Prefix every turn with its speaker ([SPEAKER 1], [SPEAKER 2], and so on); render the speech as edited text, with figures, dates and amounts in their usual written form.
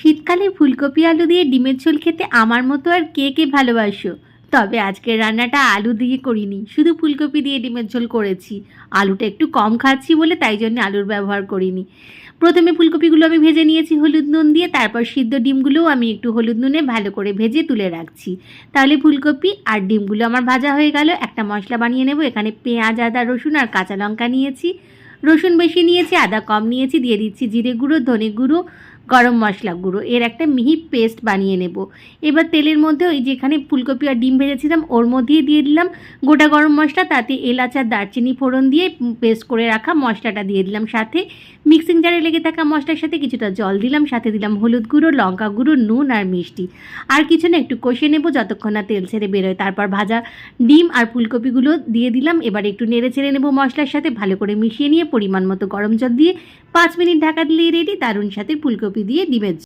[SPEAKER 1] শীতকালে ফুলকপি আলু দিয়ে ডিমের ঝোল খেতে আমার মতো আর কে কে ভালোবাসো? তবে আজকের রান্নাটা আলু দিয়ে করিনি, শুধু ফুলকপি দিয়ে ডিমের ঝোল করেছি। আলুটা একটু কম খাচ্ছি বলে তাই জন্য আলুর ব্যবহার করিনি। প্রথমে ফুলকপিগুলো আমি ভেজে নিয়েছি হলুদ নুন দিয়ে, তারপর সিদ্ধ ডিমগুলোও আমি একটু হলুদ নুনে ভালো করে ভেজে তুলে রাখছি। তাহলে ফুলকপি আর ডিমগুলো আমার ভাজা হয়ে গেল। একটা মশলা বানিয়ে নেব। এখানে পেঁয়াজ, আদা, রসুন আর কাঁচা লঙ্কা নিয়েছি। রসুন বেশি নিয়েছি, আদা কম নিয়েছি। দিয়ে দিচ্ছি জিরে গুঁড়ো, ধনে গুঁড়ো, গরম মশলা গুঁড়ো। এর একটা মিহি পেস্ট বানিয়ে নেব। এবার তেলের মধ্যে ওই যেখানে ফুলকপি আর ডিম ভেজেছিলাম ওর মধ্যেই দিয়ে দিলাম গোটা গরম মশলা, তাতে এলাচ আর দারচিনি ফোড়ন দিয়ে পেস্ট করে রাখা মশলাটা দিয়ে দিলাম। সাথে মিক্সিং জারে লেগে থাকা মশলার সাথে কিছুটা জল দিলাম, সাথে দিলাম হলুদ গুঁড়ো, লঙ্কা গুঁড়ো, নুন আর মিষ্টি। আর কিছু না, একটু কষে নেব যতক্ষণ না তেল ছেড়ে বেরোয়। তারপর ভাজা ডিম আর ফুলকপিগুলো দিয়ে দিলাম। এবার একটু নেড়ে ছেড়ে নেব মশলার সাথে, ভালো করে মিশিয়ে নিয়ে পরিমাণ মতো গরম জল দিয়ে 5 মিনিট ঢাকা দিলেই রেডি দারুণ সাথে ফুলকপি দিয়ে ডিমের